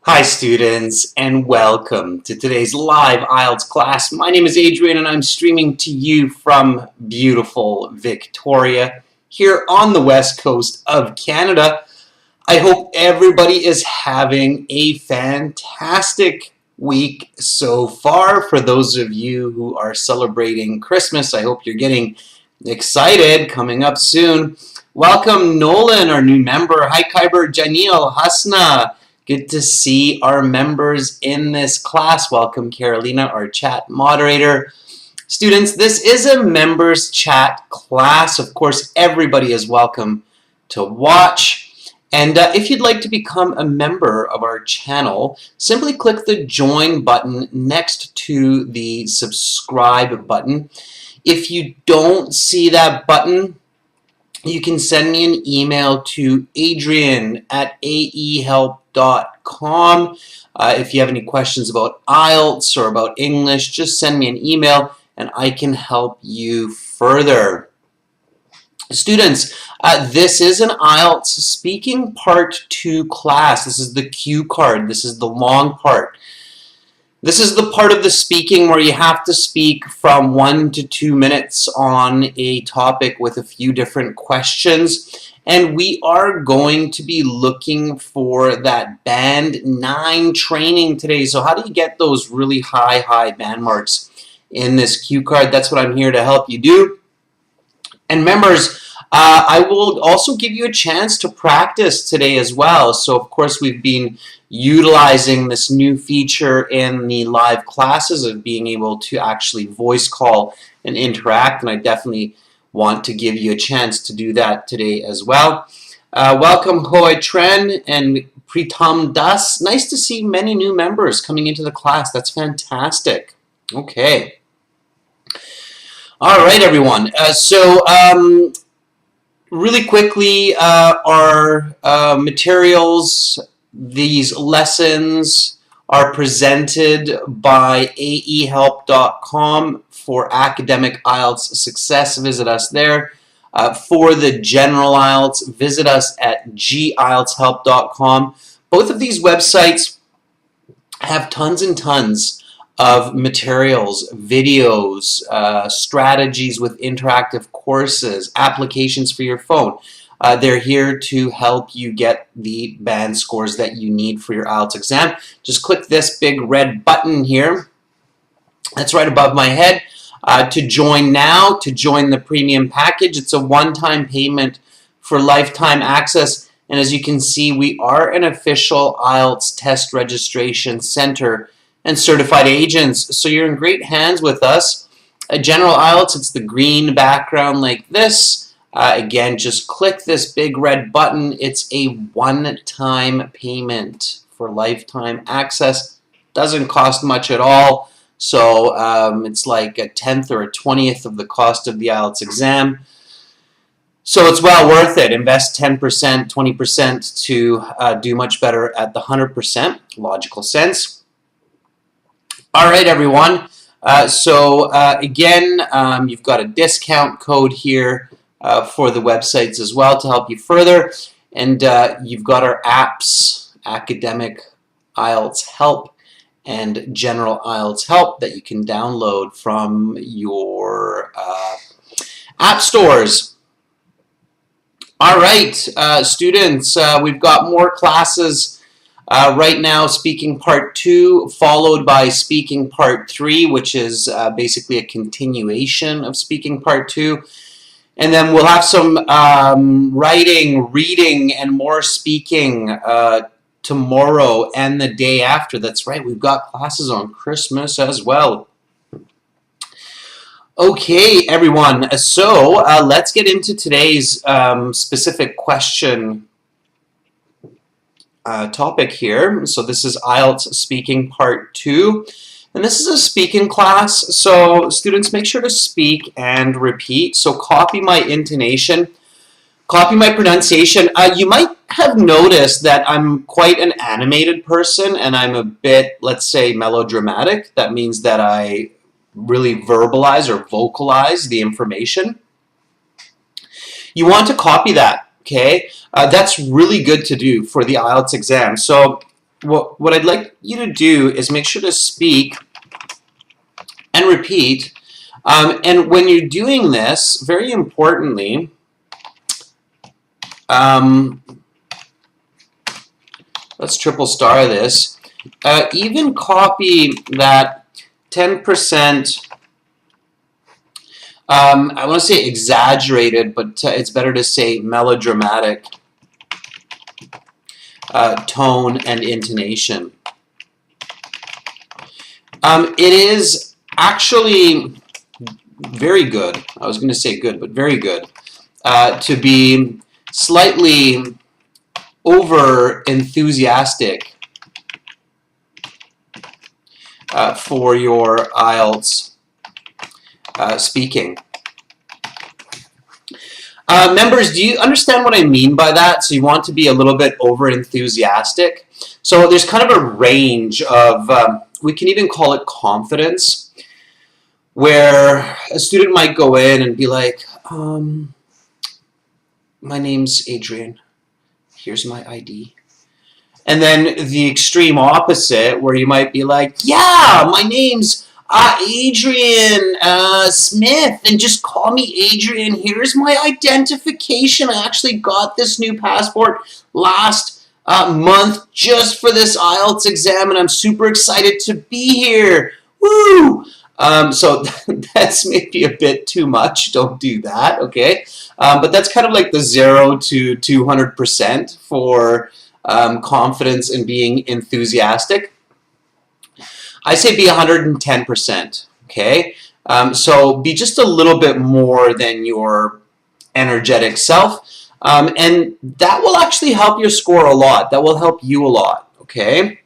Hi students, and welcome to today's live IELTS class. My name is Adrian and I'm streaming to you from beautiful Victoria here on the west coast of Canada. I hope everybody is having a fantastic week so far. For those of you who are celebrating Christmas, I hope you're getting excited, coming up soon. Welcome Nolan, our new member. Hi Kyber, Janil, Hasna. Good to see our members in this class. Welcome Carolina, our chat moderator. Students, this is a members chat class. Of course, everybody is welcome to watch. And if you'd like to become a member of our channel, simply click the join button next to the subscribe button. If you don't see that button, you can send me an email to adrian@aehelp.com. If you have any questions about IELTS or about English, just send me an email and I can help you further. Students, this is an IELTS Speaking Part 2 class. This is the cue card. This is the long part. This is the part of the speaking where you have to speak from 1 to 2 minutes on a topic with a few different questions. And we are going to be looking for that Band 9 training today. So how do you get those really high band marks in this cue card? That's what I'm here to help you do. And members, I will also give you a chance to practice today as well. So of course we've been utilizing this new feature in the live classes of being able to actually voice call and interact, and I definitely want to give you a chance to do that today as well. Welcome Hoi Tren and Pritam Das. Nice to see many new members coming into the class. That's fantastic. Okay. All right, everyone. Really quickly, our materials, these lessons are presented by aehelp.com for academic IELTS success. Visit us there. For the general IELTS, visit us at gieltshelp.com. Both of these websites have tons and tons of materials, videos, strategies with interactive courses, applications for your phone. They're here to help you get the band scores that you need for your IELTS exam. Just click this big red button here. That's right above my head. To join now, to join the premium package. It's a one-time payment for lifetime access. And as you can see, we are an official IELTS test registration center and certified agents. So you're in great hands with us. A general IELTS, it's the green background like this. Again, just click this big red button. It's a one-time payment for lifetime access. Doesn't cost much at all. So it's like a 10th or a 20th of the cost of the IELTS exam. So it's well worth it. Invest 10%, 20% to do much better at the 100%. Logical sense. All right, everyone. Again, you've got a discount code here for the websites as well to help you further. And you've got our apps, Academic IELTS Help and General IELTS Help, that you can download from your app stores. All right, students, we've got more classes right now. Speaking Part 2 followed by Speaking Part 3, which is basically a continuation of Speaking Part 2. And then we'll have some writing, reading, and more speaking tomorrow and the day after. That's right, we've got classes on Christmas as well. Okay, everyone, so let's get into today's specific question topic here. So this is IELTS Speaking Part 2. And this is a speaking class, so students, make sure to speak and repeat. So copy my intonation, copy my pronunciation. You might have noticed that I'm quite an animated person and I'm a bit, let's say, melodramatic. That means that I really verbalize or vocalize the information. You want to copy that, okay? That's really good to do for the IELTS exam. So what I'd like you to do is make sure to speak and repeat. And when you're doing this, very importantly, let's triple star this. Even copy that 10%. I want to say exaggerated, but it's better to say melodramatic tone and intonation. It is actually very good. I was going to say good, but very good to be slightly over enthusiastic for your IELTS speaking. Members, do you understand what I mean by that? So you want to be a little bit over enthusiastic. So there's kind of a range of, we can even call it confidence, where a student might go in and be like, my name's Adrian. Here's my ID. And then the extreme opposite, where you might be like, yeah, my name's Adrian Smith, and just call me Adrian. Here's my identification. I actually got this new passport last month just for this IELTS exam, and I'm super excited to be here. Woo! So that's maybe a bit too much. Don't do that, okay? But that's kind of like the 0 to 200% for confidence and being enthusiastic. I say be 110%, okay? So be just a little bit more than your energetic self, and that will actually help your score a lot. That will help you a lot, okay?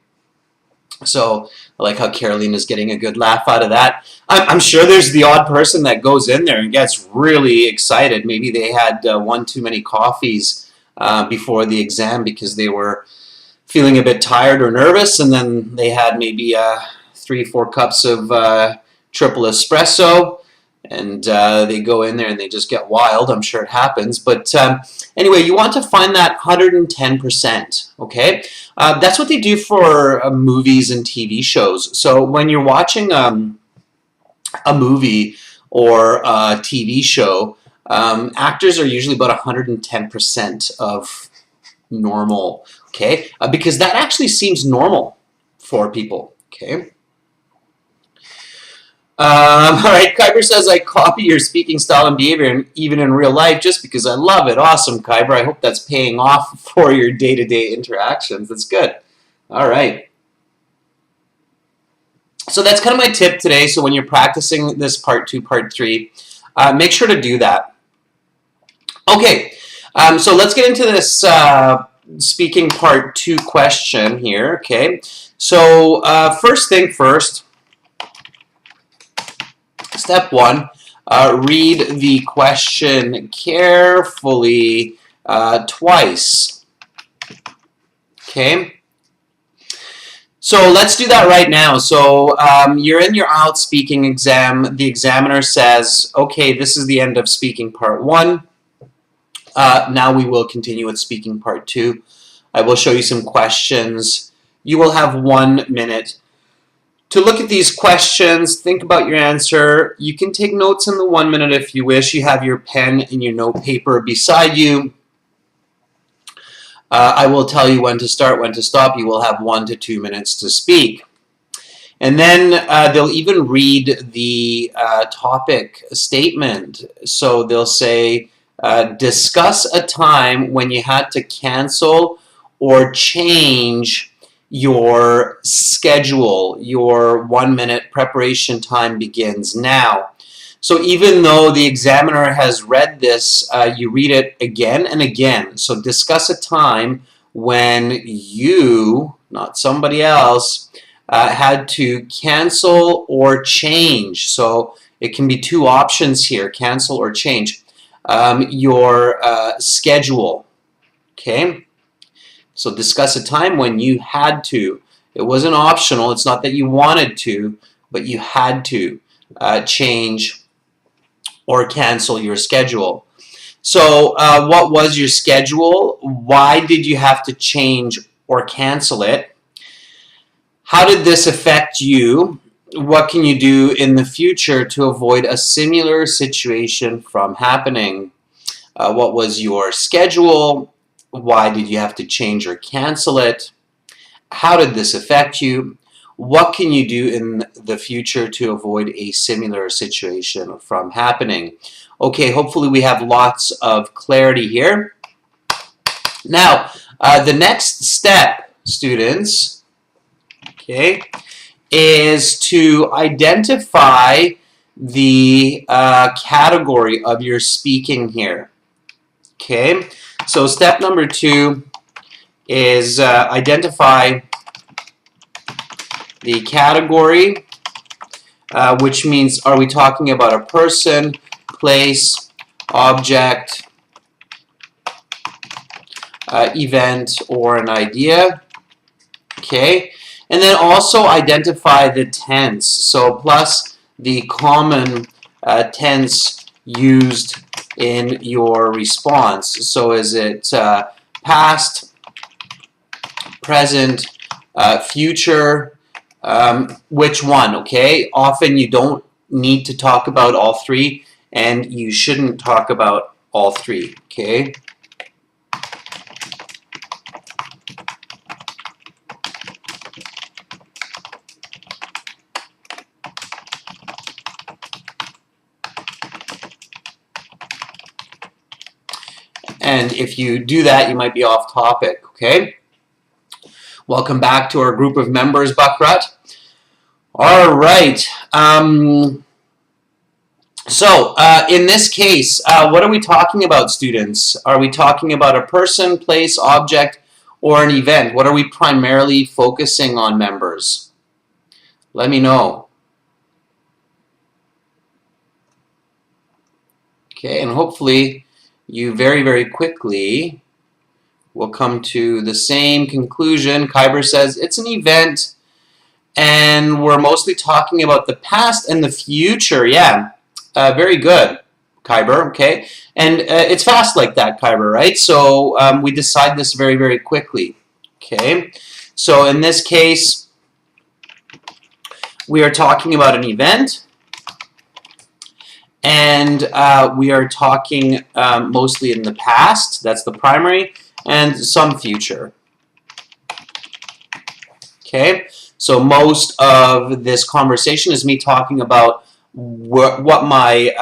So I like how Caroline is getting a good laugh out of that. I'm sure there's the odd person that goes in there and gets really excited. Maybe they had one too many coffees before the exam because they were feeling a bit tired or nervous, and then they had maybe 3-4 cups of triple espresso, and they go in there and they just get wild. I'm sure it happens. But anyway, you want to find that 110%, okay? That's what they do for movies and TV shows. So when you're watching a movie or a TV show, actors are usually about 110% of normal, okay? Because that actually seems normal for people, okay? All right, Kyber says, I copy your speaking style and behavior even in real life just because I love it. Awesome, Kyber. I hope that's paying off for your day-to-day interactions. That's good. All right. So that's kind of my tip today. So when you're practicing this part 2, part 3, make sure to do that. Okay, so let's get into this speaking part 2 question here, okay? So first thing first, step 1, read the question carefully twice, okay? So let's do that right now. So you're in your IELTS speaking exam. The examiner says, okay, this is the end of speaking part 1. Now we will continue with speaking part 2. I will show you some questions. You will have 1 minute to look at these questions, think about your answer. You can take notes in the 1 minute if you wish. You have your pen and your note paper beside you. I will tell you when to start, when to stop. You will have 1 to 2 minutes to speak. And then they'll even read the topic statement. So they'll say, discuss a time when you had to cancel or change your schedule. Your 1 minute preparation time begins now. So even though the examiner has read this, you read it again and again. So discuss a time when you, not somebody else, had to cancel or change. So it can be 2 options here, cancel or change. Your schedule, okay? So discuss a time when you had to. It wasn't optional. It's not that you wanted to, but you had to change or cancel your schedule. So what was your schedule? Why did you have to change or cancel it? How did this affect you? What can you do in the future to avoid a similar situation from happening? What was your schedule? Why did you have to change or cancel it? How did this affect you? What can you do in the future to avoid a similar situation from happening? Okay, hopefully we have lots of clarity here. Now, the next step, students, okay, is to identify the category of your speaking here. Okay, so step number 2 is identify the category, which means, are we talking about a person, place, object, event, or an idea? Okay, and then also identify the tense, so plus the common tense used in your response. So is it past, present, future, which one, okay? Often you don't need to talk about all three, and you shouldn't talk about all three, okay? And if you do that, you might be off topic, okay? Welcome back to our group of members, Buckrut. All right. So in this case, what are we talking about, students? Are we talking about a person, place, object, or an event? What are we primarily focusing on, members? Let me know. Okay, and hopefully you very, very quickly will come to the same conclusion. Kyber says it's an event, and we're mostly talking about the past and the future. Yeah, very good, Kyber, okay? And it's fast like that, Kyber, right? So we decide this very, very quickly, okay? So in this case, we are talking about an event, and we are talking mostly in the past. That's the primary, and some future. Okay, so most of this conversation is me talking about what my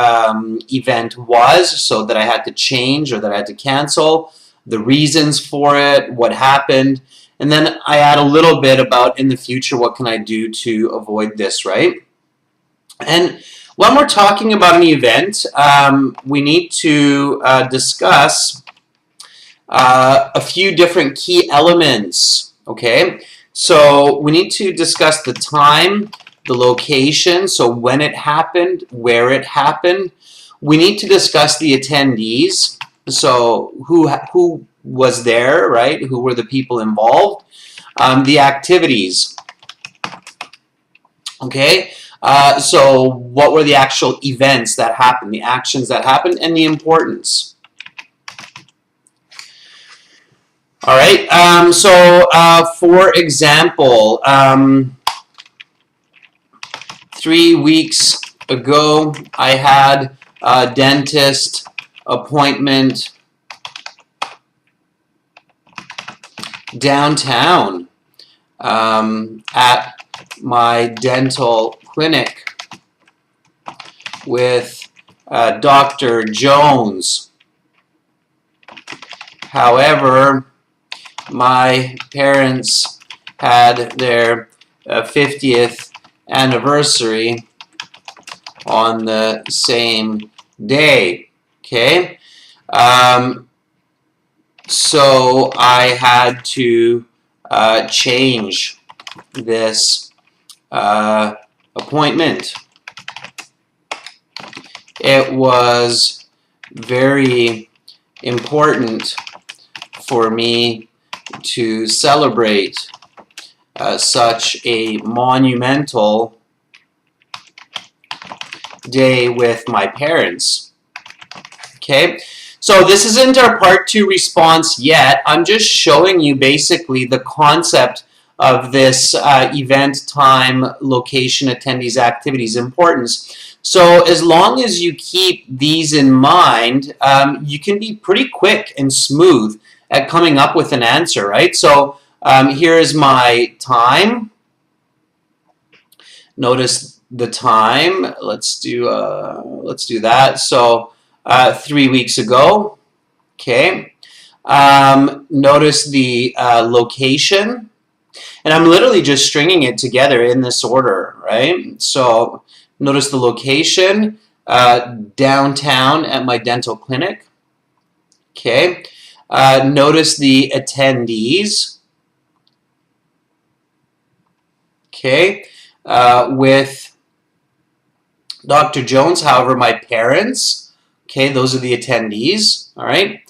event was, so that I had to change or that I had to cancel, the reasons for it, what happened, and then I add a little bit about in the future, what can I do to avoid this, right? And when we're talking about an event, we need to discuss a few different key elements, okay? So we need to discuss the time, the location, so when it happened, where it happened. We need to discuss the attendees, so who was there, right? Who were the people involved? The activities, okay? So what were the actual events that happened, the actions that happened, and the importance. All right, for example, 3 weeks ago, I had a dentist appointment downtown at my dental clinic with Dr. Jones. However, my parents had their 50th anniversary on the same day, okay? So I had to change this appointment. It was very important for me to celebrate such a monumental day with my parents. Okay, so this isn't our part 2 response yet. I'm just showing you basically the concept of this event, time, location, attendees, activities, importance. So as long as you keep these in mind, you can be pretty quick and smooth at coming up with an answer, right? So here is my time. Notice the time. Let's do that. So 3 weeks ago. Okay. Notice the location. And I'm literally just stringing it together in this order, right? So notice the location, downtown at my dental clinic. Okay. Notice the attendees. Okay. With Dr. Jones, however, my parents. Okay, those are the attendees. All right.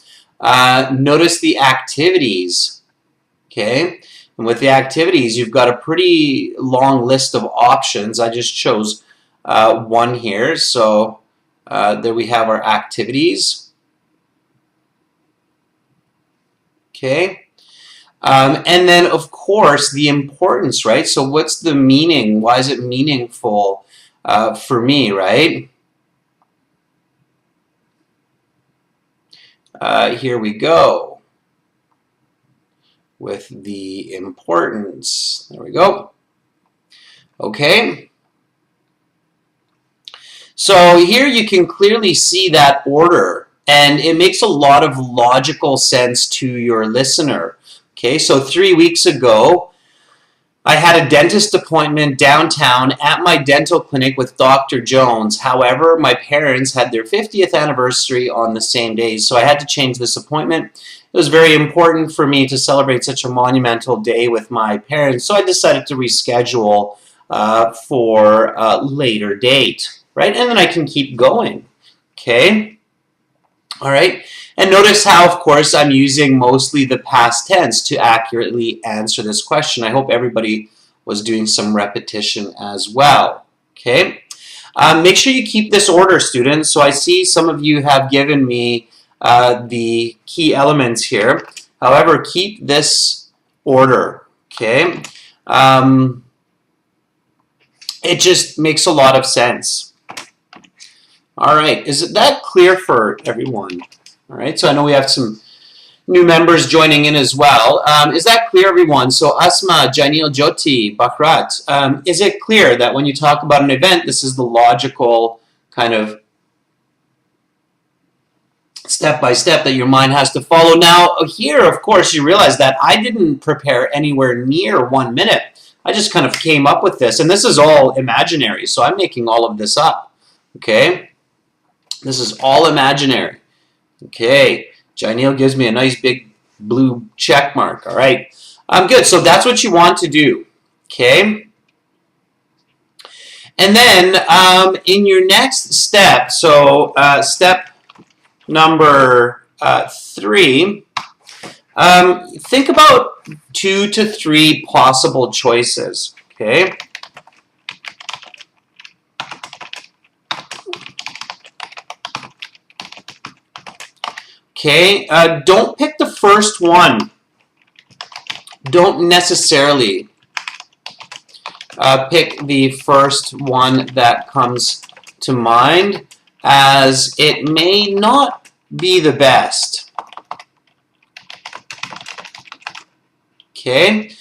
Notice the activities. Okay. And with the activities, you've got a pretty long list of options. I just chose one here. So there we have our activities. Okay. And then, of course, the importance, right? So what's the meaning? Why is it meaningful for me, right? Here we go. With the importance. There we go. Okay. So here you can clearly see that order, and it makes a lot of logical sense to your listener. Okay, so 3 weeks ago, I had a dentist appointment downtown at my dental clinic with Dr. Jones. However, my parents had their 50th anniversary on the same day, so I had to change this appointment. It was very important for me to celebrate such a monumental day with my parents, so I decided to reschedule for a later date, right? And then I can keep going, okay? All right, and notice how, of course, I'm using mostly the past tense to accurately answer this question. I hope everybody was doing some repetition as well, okay? Make sure you keep this order, students. So I see some of you have given me the key elements here. However, keep this order, okay? It just makes a lot of sense. All right, is that clear for everyone? All right, so I know we have some new members joining in as well. Is that clear, everyone? So Asma, Janil, Jyoti, Bakrat, is it clear that when you talk about an event, this is the logical kind of step by step that your mind has to follow? Now, here, of course, you realize that I didn't prepare anywhere near 1 minute. I just kind of came up with this, and this is all imaginary, so I'm making all of this up, okay? This is all imaginary. Okay, Janil gives me a nice big blue check mark. All right, good. So that's what you want to do. Okay, and then in your next step, so step number 3, think about 2 to 3 possible choices. Okay. Okay, don't pick the first one. Don't necessarily pick the first one that comes to mind, as it may not be the best. Okay,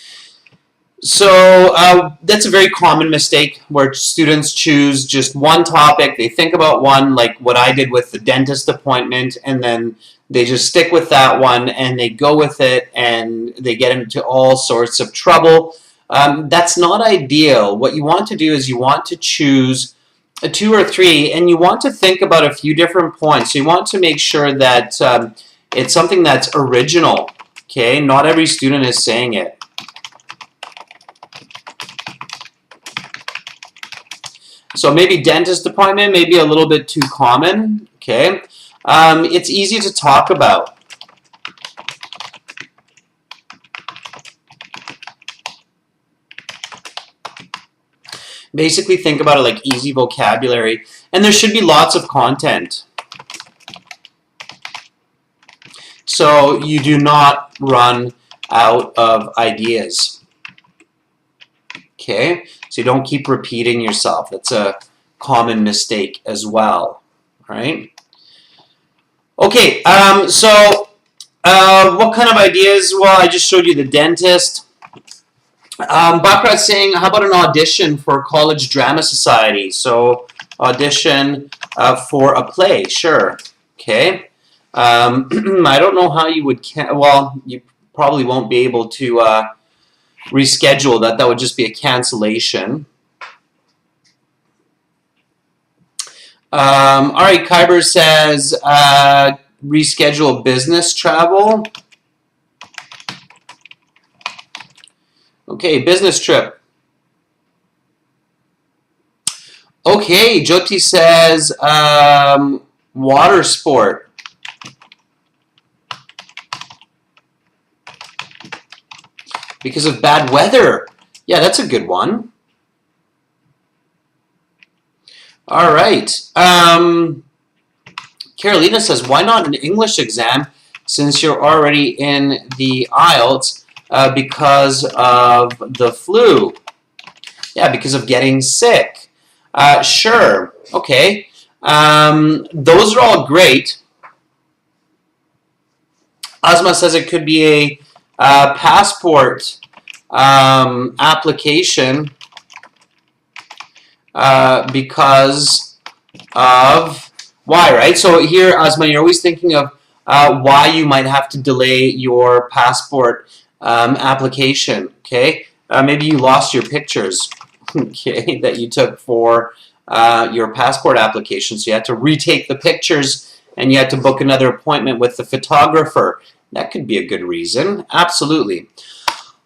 so that's a very common mistake where students choose just one topic. They think about one, like what I did with the dentist appointment, and then they just stick with that one and they go with it and they get into all sorts of trouble. That's not ideal. What you want to do is you want to choose 2 or 3, and you want to think about a few different points. So you want to make sure that it's something that's original. Okay, not every student is saying it. So maybe dentist appointment may be a little bit too common. Okay, it's easy to talk about. Basically, think about it like easy vocabulary, and there should be lots of content. So you do not run out of ideas. Okay, so you don't keep repeating yourself. That's a common mistake as well. All right. Okay, what kind of ideas? Well, I just showed you the dentist. Bakrat's saying, how about an audition for College Drama Society? So, audition for a play, sure. Okay. I don't know how you would, well, you probably won't be able to reschedule that. That would just be a cancellation. All right, Kyber says, reschedule business travel. Okay, business trip. Okay, Jyoti says water sport. Because of bad weather. Yeah, that's a good one. All right. Carolina says, why not an English exam since you're already in the IELTS because of the flu? Yeah, because of getting sick. Sure. Okay. Those are all great. Asma says it could be a passport application because of why, right? So here, Asma, you're always thinking of why you might have to delay your passport application, okay? Maybe you lost your pictures, okay, that you took for your passport application. So you had to retake the pictures and you had to book another appointment with the photographer. That could be a good reason. Absolutely.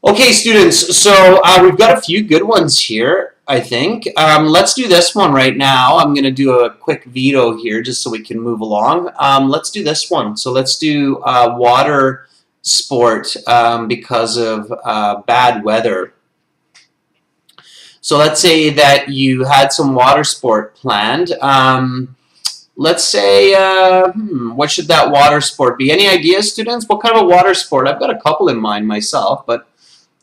Okay, students, so we've got a few good ones here, I think. Let's do this one right now. I'm going to do a quick veto here just so we can move along. Let's do this one. So let's do water sport because of bad weather. So let's say that you had some water sport planned. Let's say, what should that water sport be? Any ideas, students? What kind of a water sport? I've got a couple in mind myself, but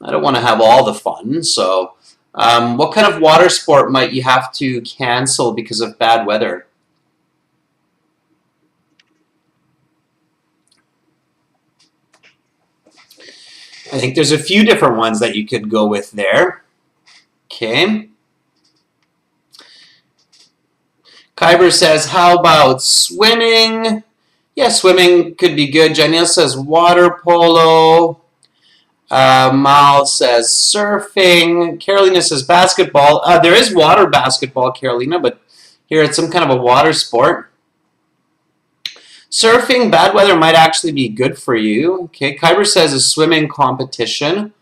I don't want to have all the fun. So what kind of water sport might you have to cancel because of bad weather? I think there's a few different ones that you could go with there. Okay. Kyber says, how about swimming? Yeah, swimming could be good. Janelle says water polo. Mal says surfing. Carolina says basketball. There is water basketball, Carolina, but here it's some kind of a water sport. Surfing, bad weather might actually be good for you. Okay, Kyber says a swimming competition.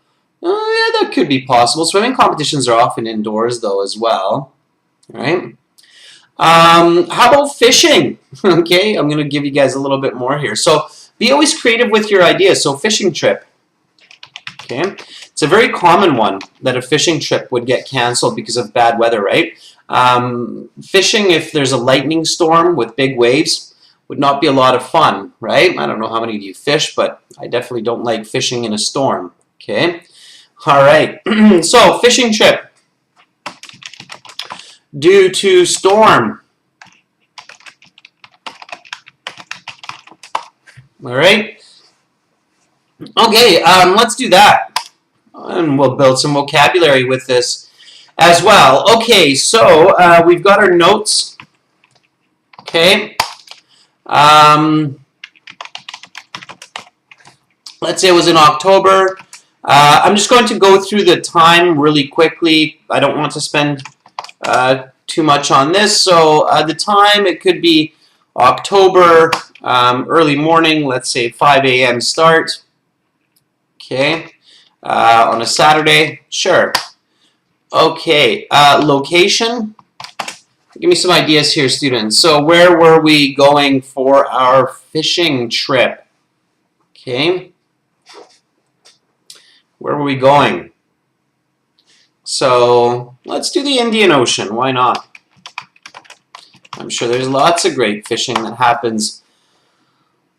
Yeah, that could be possible. Swimming competitions are often indoors, though, as well. All right. How about fishing? Okay, I'm going to give you guys a little bit more here. So be always creative with your ideas. So fishing trip. Okay, it's a very common one that a fishing trip would get canceled because of bad weather, right? Fishing, if there's a lightning storm with big waves, would not be a lot of fun, right? I don't know how many of you fish, but I definitely don't like fishing in a storm. Okay, all right. So fishing trip. Due to storm. All right. Okay, let's do that. And we'll build some vocabulary with this as well. Okay, so we've got our notes. Okay. Let's say it was in October. I'm just going to go through the time really quickly. I don't want to spend too much on this. So the time, it could be October, early morning, let's say 5 a.m. start. Okay. On a Saturday, sure. Okay, location. Give me some ideas here, students. So where were we going for our fishing trip? Okay. Where were we going? So let's do the Indian Ocean. Why not? I'm sure there's lots of great fishing that happens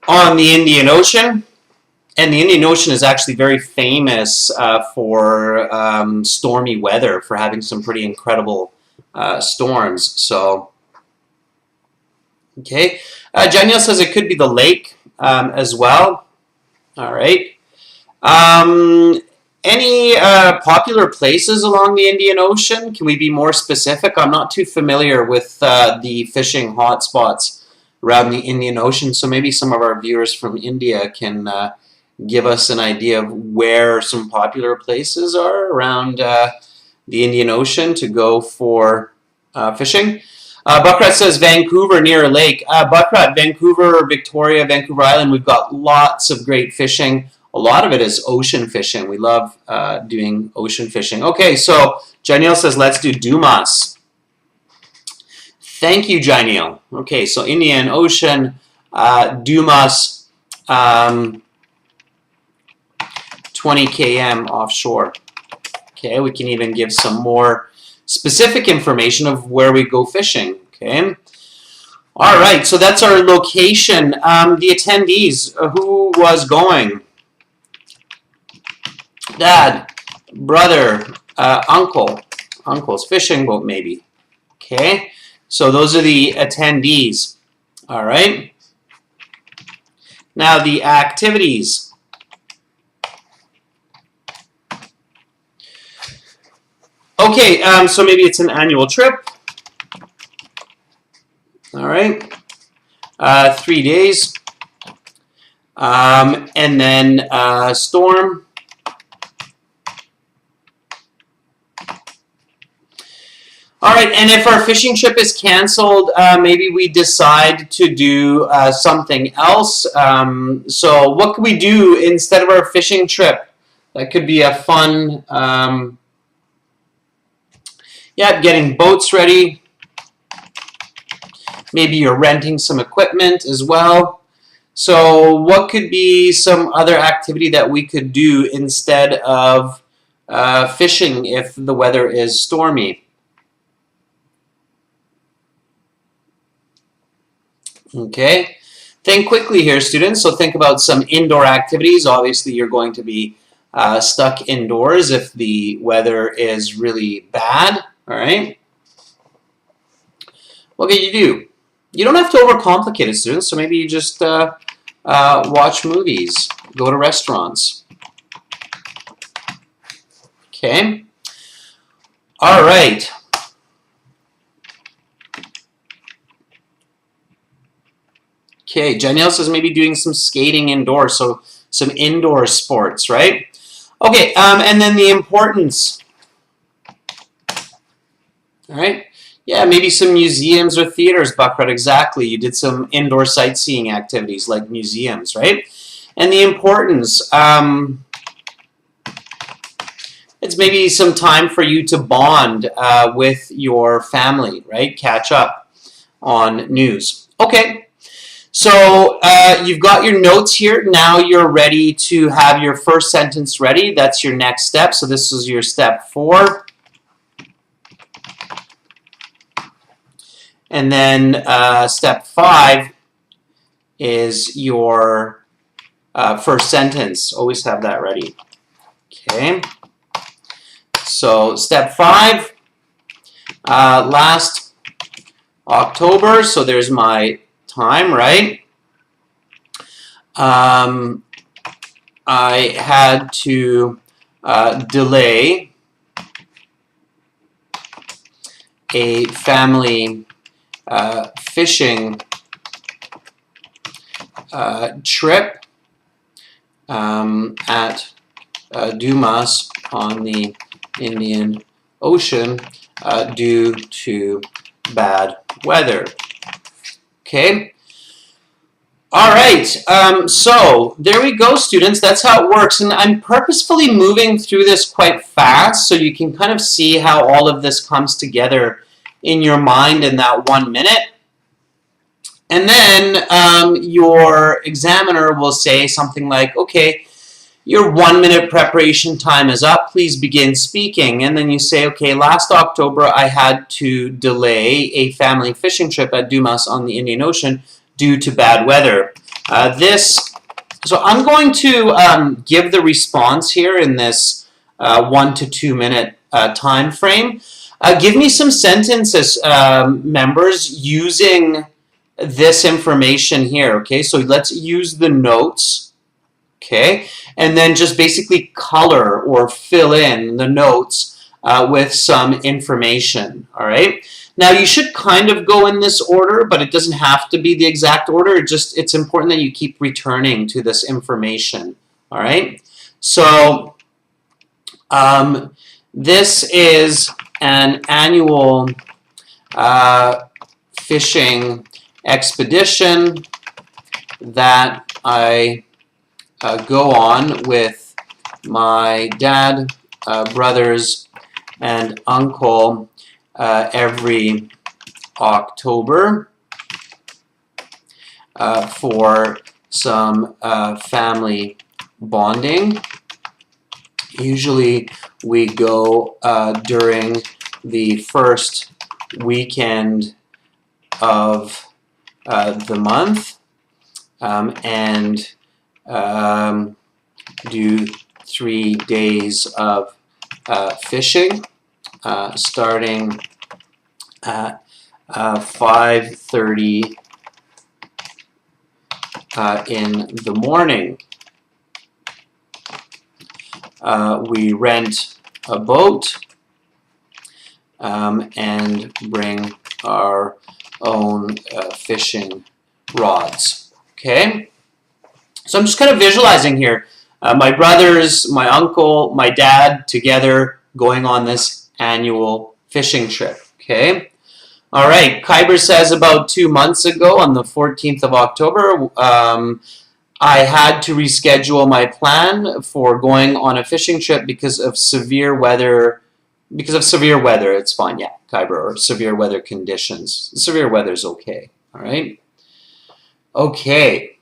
on the Indian Ocean. And the Indian Ocean is actually very famous for stormy weather, for having some pretty incredible storms. So, okay. Daniel says it could be the lake as well. All right. Any popular places along the Indian Ocean? Can we be more specific? I'm not too familiar with the fishing hotspots around the Indian Ocean, so maybe some of our viewers from India can give us an idea of where some popular places are around the Indian Ocean to go for fishing. Buckrat says Vancouver near a lake. Buckrat, Vancouver, Victoria, Vancouver Island, we've got lots of great fishing. A lot of it is ocean fishing. We love doing ocean fishing. Okay, so Janil says let's do Dumas. Thank you, Janil. Okay, so Indian Ocean, Dumas, 20 km offshore. Okay, we can even give some more specific information of where we go fishing. Okay. All right, so that's our location. The attendees, who was going? Dad, brother, uncle. Uncle's fishing boat, maybe. Okay, so those are the attendees. All right. Now the activities. Okay, so maybe it's an annual trip. All right, 3 days. And then storm. All right, and if our fishing trip is canceled, maybe we decide to do something else. So what could we do instead of our fishing trip? That could be a fun... yeah, getting boats ready. Maybe you're renting some equipment as well. So what could be some other activity that we could do instead of fishing if the weather is stormy? Okay, think quickly here, students. So think about some indoor activities. Obviously, you're going to be stuck indoors if the weather is really bad. All right. What can you do? You don't have to overcomplicate it, students. So maybe you just watch movies, go to restaurants. Okay. All right. Okay, Janelle says maybe doing some skating indoors, so some indoor sports, right? Okay, and then the importance. All right. Yeah, maybe some museums or theaters, Buckrat, exactly. You did some indoor sightseeing activities like museums, right? And the importance. It's maybe some time for you to bond with your family, right? Catch up on news. Okay, so you've got your notes here. Now you're ready to have your first sentence ready. That's your next step. So this is your step 4. And then step 5 is your first sentence. Always have that ready. Okay. So step 5, last October. So there's my time, right? I had to delay a family fishing trip at Dumas on the Indian Ocean due to bad weather. Okay. All right. So there we go, students. That's how it works. And I'm purposefully moving through this quite fast so you can kind of see how all of this comes together in your mind in that 1 minute. And then your examiner will say something like, okay, your 1 minute preparation time is up. Please begin speaking. And then you say, okay, last October I had to delay a family fishing trip at Dumas on the Indian Ocean due to bad weather. This So I'm going to give the response here in this 1 to 2 minute time frame. Give me some sentences, members, using this information here, okay? So let's use the notes, okay? And then just basically color or fill in the notes with some information, all right? Now, you should kind of go in this order, but it doesn't have to be the exact order. It's important that you keep returning to this information, all right? So this is an annual fishing expedition that I go on with my dad, brothers, and uncle every October for some family bonding. Usually we go during the first weekend of the month and do 3 days of fishing starting at 5:30 in the morning. We rent a boat and bring our own fishing rods. Okay? So I'm just kind of visualizing here. My brothers, my uncle, my dad together going on this annual fishing trip. Okay? All right. Kyber says about 2 months ago on the 14th of October, I had to reschedule my plan for going on a fishing trip because of severe weather. It's fine, yeah, Kyber, or severe weather conditions. Severe weather is okay, all right? Okay.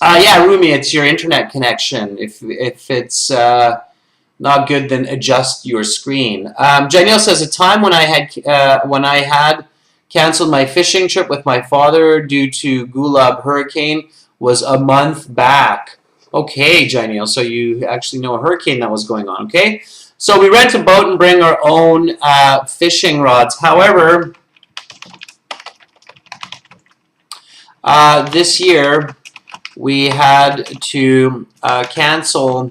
Yeah, Rumi, it's your internet connection. If it's not good, then adjust your screen. Janelle says, a time when I had canceled my fishing trip with my father due to Gulab hurricane was a month back. Okay, Janelle, so you actually know a hurricane that was going on, okay? So we rent a boat and bring our own fishing rods. However, this year we had to cancel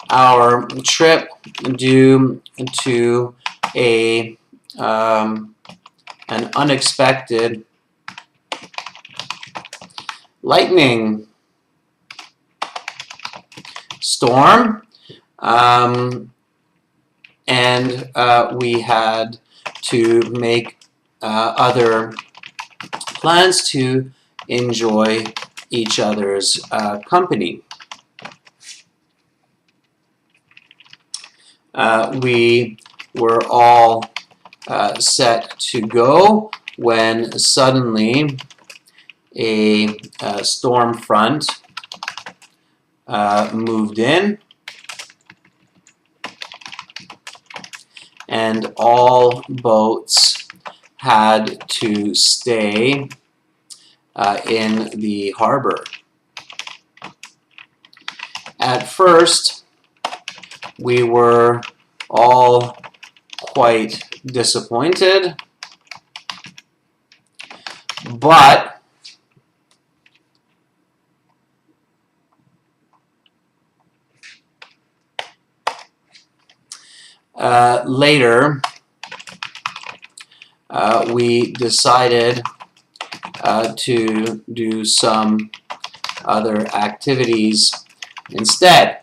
our trip due to an unexpected lightning storm, and we had to make other plans to enjoy each other's company. We were all set to go when suddenly a storm front moved in, and all boats had to stay in the harbor. At first, we were all quite disappointed, but later we decided to do some other activities instead.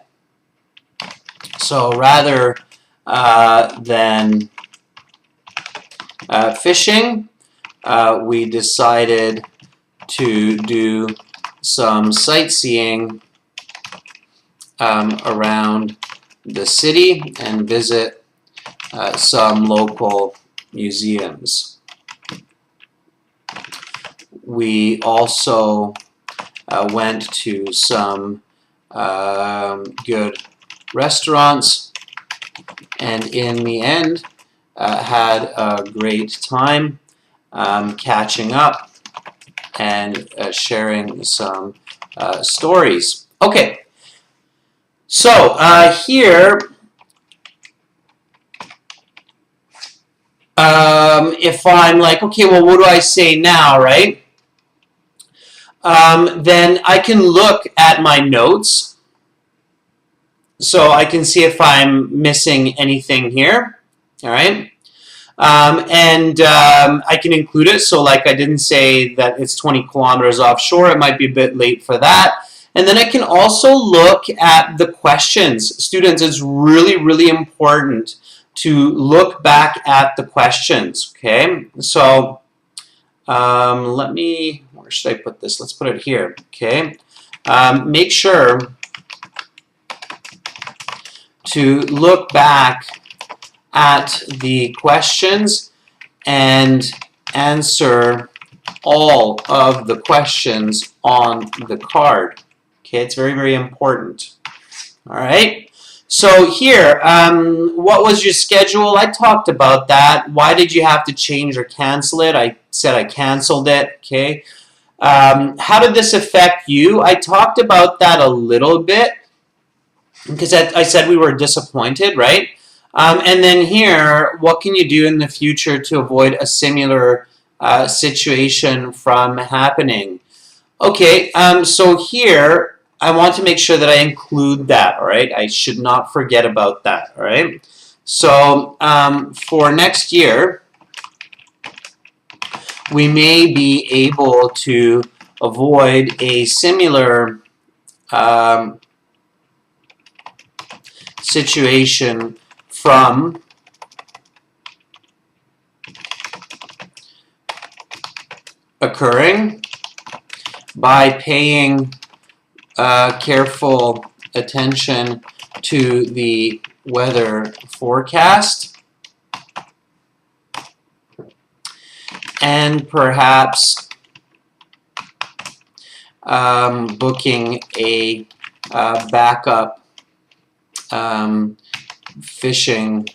So rather than fishing, we decided to do some sightseeing around the city and visit some local museums. We also went to some good restaurants, and in the end had a great time catching up and sharing some stories. Okay, so here, if I'm like, okay, well, what do I say now, right? Then I can look at my notes. So I can see if I'm missing anything here, all right? I can include it. So like I didn't say that it's 20 kilometers offshore. It might be a bit late for that. And then I can also look at the questions. Students, it's really, really important to look back at the questions, okay? So where should I put this? Let's put it here, okay? Make sure to look back at the questions and answer all of the questions on the card. Okay, it's very, very important. All right. So here, what was your schedule? I talked about that. Why did you have to change or cancel it? I said I canceled it. Okay. How did this affect you? I talked about that a little bit because I said we were disappointed, right? And then here, what can you do in the future to avoid a similar situation from happening? Okay, so here, I want to make sure that I include that, all right? I should not forget about that, all right? So for next year, we may be able to avoid a similar situation from occurring by paying careful attention to the weather forecast and perhaps booking a backup fishing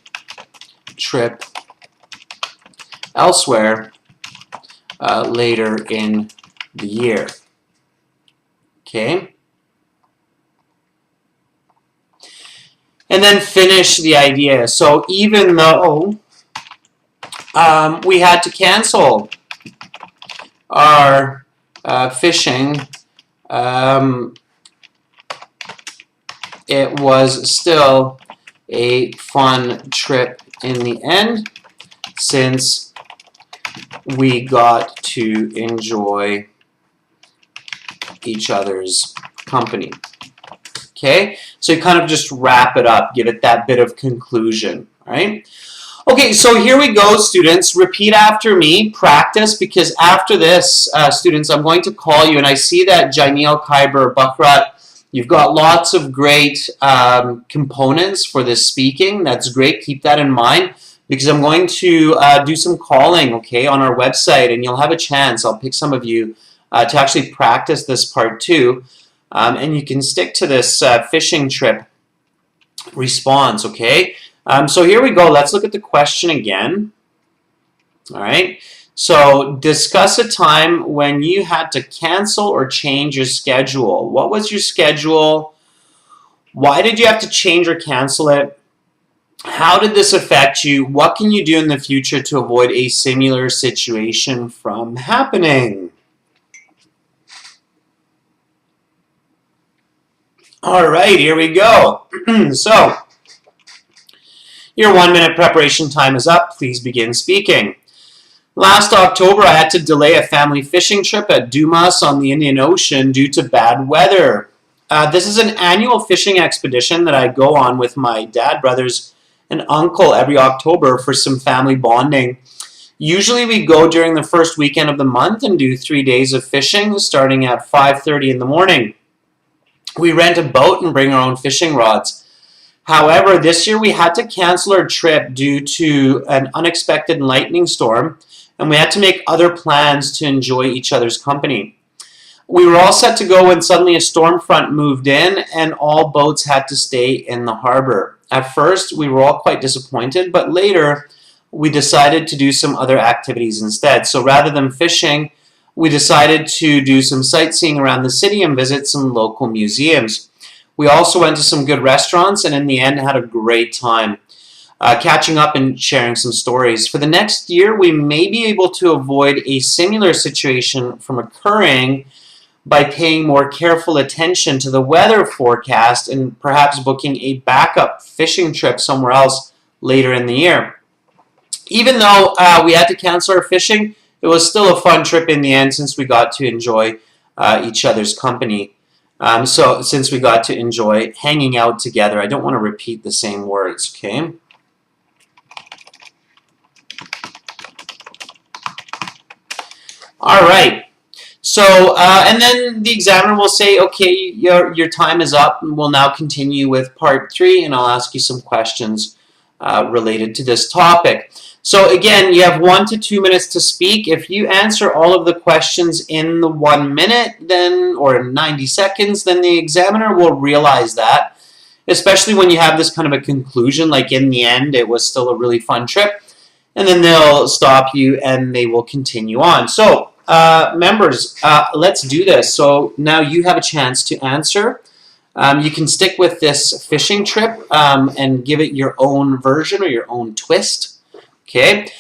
trip elsewhere later in the year. Okay? And then finish the idea. So even though we had to cancel our fishing, it was still a fun trip in the end, since we got to enjoy each other's company. Okay, so you kind of just wrap it up, give it that bit of conclusion, right? Okay, so here we go, students. Repeat after me, practice, because after this, students, I'm going to call you, and I see that Jainil, Khyber, Bakrat, you've got lots of great components for this speaking. That's great. Keep that in mind, because I'm going to do some calling, okay, on our website, and you'll have a chance. I'll pick some of you to actually practice this part too, and you can stick to this fishing trip response, okay? So here we go. Let's look at the question again. All right. So discuss a time when you had to cancel or change your schedule. What was your schedule? Why did you have to change or cancel it? How did this affect you? What can you do in the future to avoid a similar situation from happening? All right, here we go. So, your 1 minute preparation time is up. Please begin speaking. Last October, I had to delay a family fishing trip at Dumas on the Indian Ocean due to bad weather. This is an annual fishing expedition that I go on with my dad, brothers, and uncle every October for some family bonding. Usually we go during the first weekend of the month and do 3 days of fishing starting at 5:30 in the morning. We rent a boat and bring our own fishing rods. However, this year we had to cancel our trip due to an unexpected lightning storm, and we had to make other plans to enjoy each other's company. We were all set to go when suddenly a storm front moved in and all boats had to stay in the harbor. At first, we were all quite disappointed, but later we decided to do some other activities instead. So rather than fishing, we decided to do some sightseeing around the city and visit some local museums. We also went to some good restaurants and in the end had a great time catching up and sharing some stories. For the next year, we may be able to avoid a similar situation from occurring by paying more careful attention to the weather forecast and perhaps booking a backup fishing trip somewhere else later in the year. Even though we had to cancel our fishing, it was still a fun trip in the end since we got to enjoy each other's company. So since we got to enjoy hanging out together, I don't want to repeat the same words, okay? All right. So, and then the examiner will say, okay, your time is up, and we'll now continue with part 3, and I'll ask you some questions related to this topic. So again, you have 1 to 2 minutes to speak. If you answer all of the questions in the 1 minute, then, or in 90 seconds, then the examiner will realize that, especially when you have this kind of a conclusion, like in the end, it was still a really fun trip, and then they'll stop you and they will continue on. So, members, let's do this. So now you have a chance to answer. You can stick with this fishing trip and give it your own version or your own twist. Okay.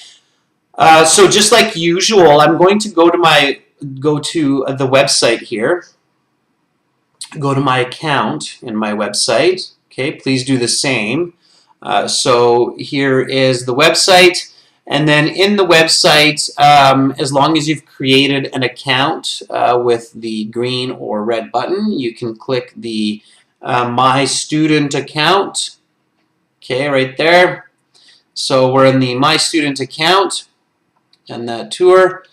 So just like usual, I'm going to go to the website here. Go to my account in my website. Okay. Please do the same. So here is the website. And then in the website, as long as you've created an account with the green or red button, you can click the My Student account. Okay, right there. So we're in the My Student account and that tour.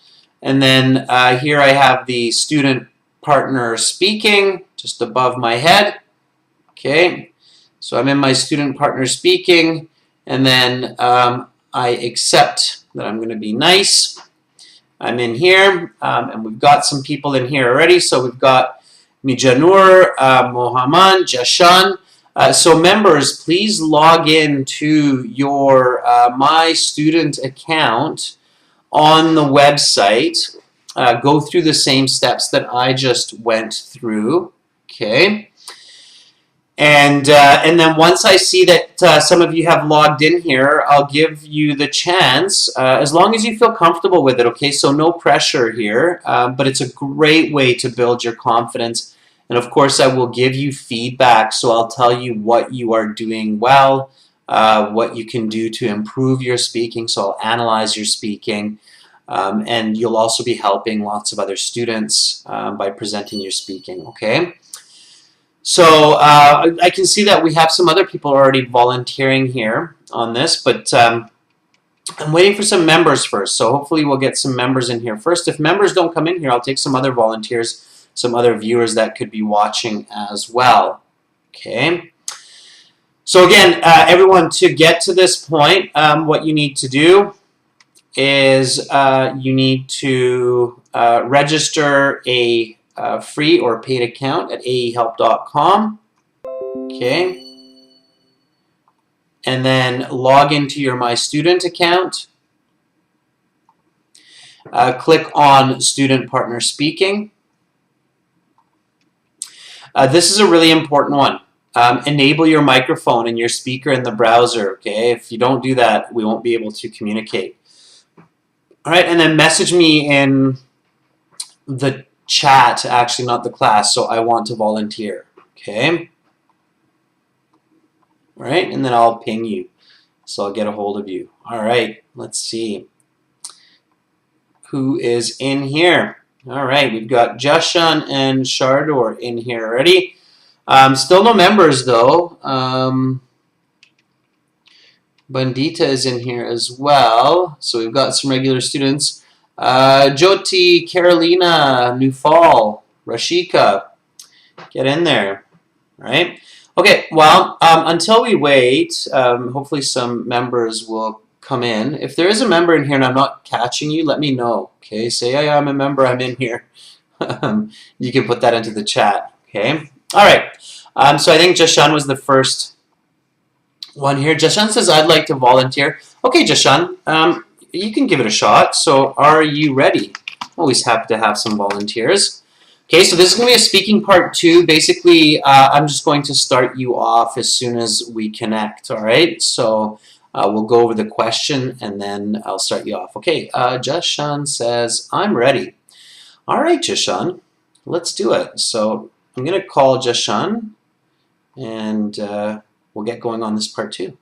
And then here I have the student partner speaking just above my head. Okay, so I'm in my student partner speaking, and then I accept that I'm going to be nice. I'm in here, and we've got some people in here already. So we've got Mijanur, Mohammed, Jashan. So members, please log in to your My Student account on the website. Go through the same steps that I just went through. Okay. And then once I see that some of you have logged in here, I'll give you the chance, as long as you feel comfortable with it, okay? So no pressure here, but it's a great way to build your confidence. And of course, I will give you feedback, so I'll tell you what you are doing well, what you can do to improve your speaking, so I'll analyze your speaking. And you'll also be helping lots of other students by presenting your speaking, okay? So I can see that we have some other people already volunteering here on this, but I'm waiting for some members first. So hopefully we'll get some members in here first. If members don't come in here, I'll take some other volunteers, some other viewers that could be watching as well. Okay. So again, everyone, to get to this point, what you need to do is you need to register a free or paid account at aehelp.com. Okay. And then log into your My Student account. Click on Student Partner Speaking. This is a really important one. Enable your microphone and your speaker in the browser. Okay. If you don't do that, we won't be able to communicate. All right. And then message me in the chat, actually not the class, so I want to volunteer, okay? All right, and then I'll ping you, so I'll get a hold of you. All right, let's see. Who is in here? All right, we've got Jashan and Shardor in here already. Still no members, though. Bandita is in here as well, so we've got some regular students. Jyoti, Carolina, New Fall, Rashika, get in there, right? Okay, well, until we wait, hopefully some members will come in. If there is a member in here and I'm not catching you, let me know, okay? Say, hey, I'm a member, I'm in here. You can put that into the chat, okay? All right, so I think Jashan was the first one here. Jashan says, I'd like to volunteer. Okay, Jashan, you can give it a shot. So are you ready? Always happy to have some volunteers. Okay, so this is going to be a speaking part 2. Basically, I'm just going to start you off as soon as we connect, all right? So we'll go over the question and then I'll start you off. Okay, Jashan says, I'm ready. All right, Jashan, let's do it. So I'm going to call Jashan and we'll get going on this part 2.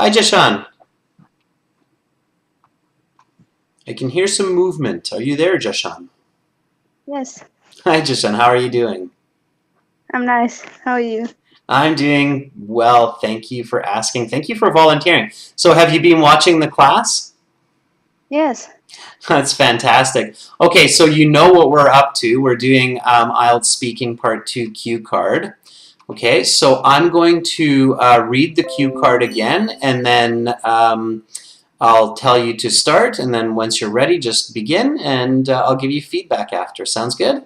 Hi, Jashan. I can hear some movement. Are you there, Jashan? Yes, Hi, Jashan. How are you doing? I'm nice. How are you? I'm doing well. Thank you for asking. Thank you for volunteering. So have you been watching the class? Yes, That's fantastic. Okay, so you know what we're up to. We're doing IELTS Speaking Part 2 cue card. Okay, so I'm going to read the cue card again, and then I'll tell you to start, and then once you're ready, just begin, and I'll give you feedback after. Sounds good?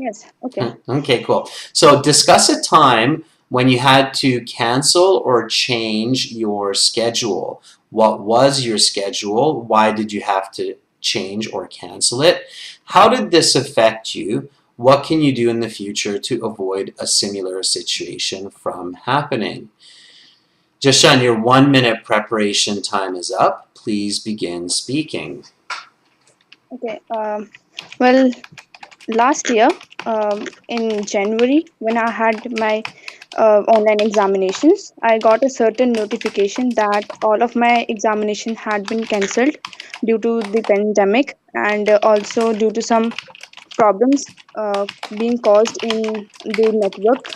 yes, okay. Okay, cool. So discuss a time when you had to cancel or change your schedule. What was your schedule? Why did you have to change or cancel it? How did this affect you? What can you do in the future to avoid a similar situation from happening? Jashan, your 1 minute preparation time is up. Please begin speaking. Okay. Well, last year, in January, when I had my online examinations, I got a certain notification that all of my examination had been cancelled due to the pandemic and also due to some problems being caused in the network.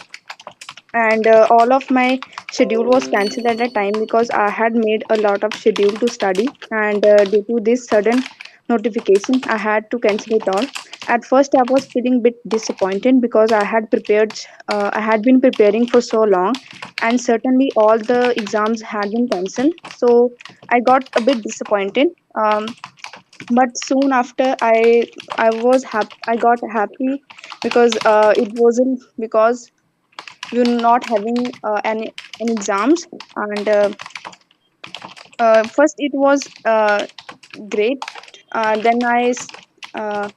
And all of my schedule was cancelled at that time because I had made a lot of schedule to study, and due to this sudden notification I had to cancel it all. At first I was feeling bit disappointed because I had been preparing for so long, and certainly all the exams had been cancelled, so I got a bit disappointed. But soon after I got happy because it wasn't because we're not having any exams. And first it was great. Uh, then i s- uh,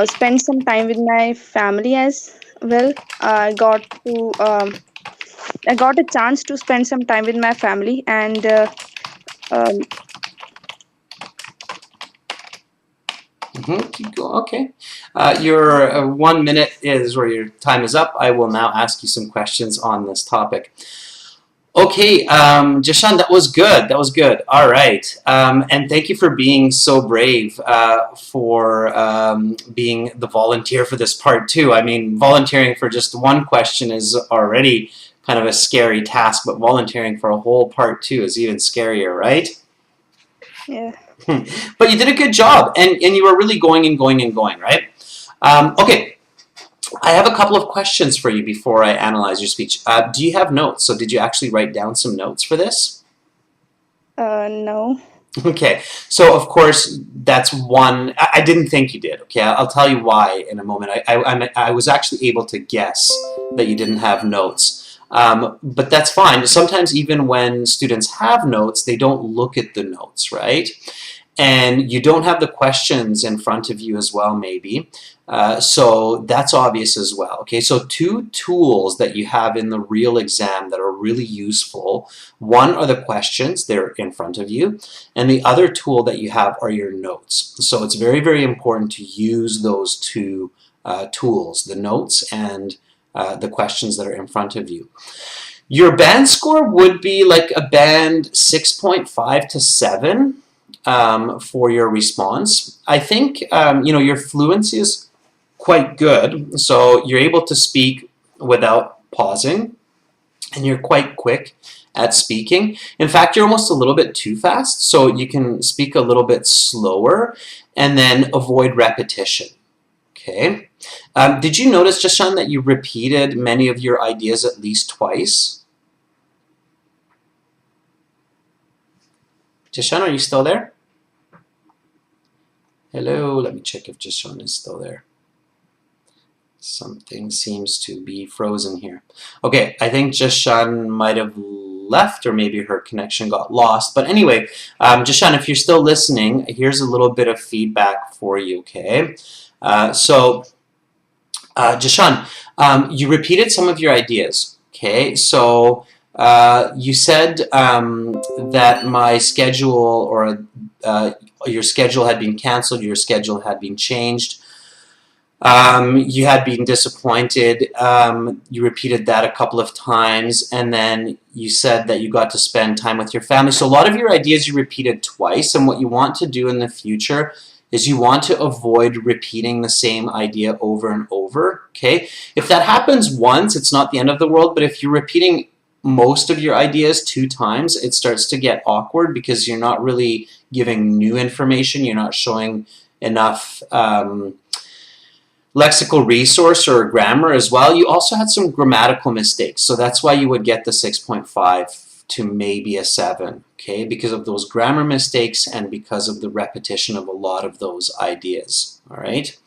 spent some time with my family as well. I got a chance to spend some time with my family, and um, Keep going. Okay. Your 1 minute is where your time is up. I will now ask you some questions on this topic. Okay, Jashan, that was good. That was good. All right. And thank you for being so brave for being the volunteer for this part 2. I mean, volunteering for just one question is already kind of a scary task, but volunteering for a whole part 2 is even scarier, right? yeah. But you did a good job, and you were really going and going and going, right? Okay, I have a couple of questions for you before I analyze your speech. Do you have notes? So did you actually write down some notes for this? No. Okay, so of course that's one. I didn't think you did. Okay, I'll tell you why in a moment. I was actually able to guess that you didn't have notes, but that's fine. Sometimes even when students have notes, they don't look at the notes, right? And you don't have the questions in front of you as well, maybe. So that's obvious as well. Okay, so 2 tools that you have in the real exam that are really useful. One are the questions, they're in front of you, and the other tool that you have are your notes. So it's very, very important to use those 2 tools, the notes and the questions that are in front of you. Your band score would be like a band 6.5 to 7 for your response. I think your fluency is quite good, so you're able to speak without pausing, and you're quite quick at speaking. In fact, you're almost a little bit too fast, so you can speak a little bit slower and then avoid repetition. Okay. Did you notice, Jashan, that you repeated many of your ideas at least twice? Jashan, are you still there? Hello, let me check if Jashan is still there. Something seems to be frozen here. Okay, I think Jashan might have left, or maybe her connection got lost. But anyway, Jashan, if you're still listening, here's a little bit of feedback for you, okay? Jashan, you repeated some of your ideas, okay? So you said that my schedule or your schedule had been canceled, your schedule had been changed. You had been disappointed. You repeated that a couple of times, and then you said that you got to spend time with your family. So a lot of your ideas you repeated twice, and what you want to do in the future is you want to avoid repeating the same idea over and over, okay? If that happens once, it's not the end of the world, but if you're repeating most of your ideas 2 times, it starts to get awkward because you're not really giving new information, you're not showing enough lexical resource or grammar as well. You also had some grammatical mistakes, so that's why you would get the 6.5 to maybe a 7, okay, because of those grammar mistakes and because of the repetition of a lot of those ideas, all right?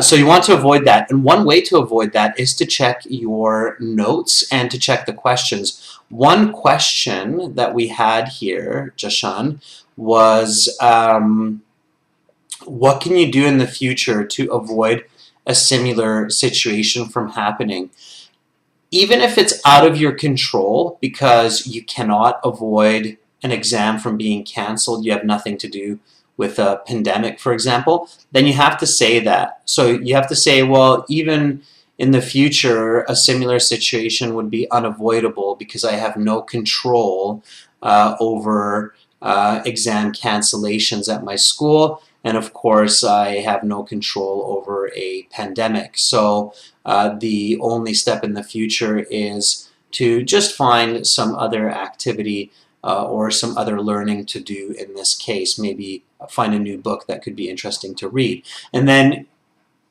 So you want to avoid that, and one way to avoid that is to check your notes and to check the questions. One question that we had here, Jashan, was what can you do in the future to avoid a similar situation from happening? Even if it's out of your control because you cannot avoid an exam from being canceled, you have nothing to do with a pandemic, for example, then you have to say that. So you have to say, well, even in the future, a similar situation would be unavoidable because I have no control over exam cancellations at my school. And of course, I have no control over a pandemic. So the only step in the future is to just find some other activity or some other learning to do in this case. Maybe find a new book that could be interesting to read. And then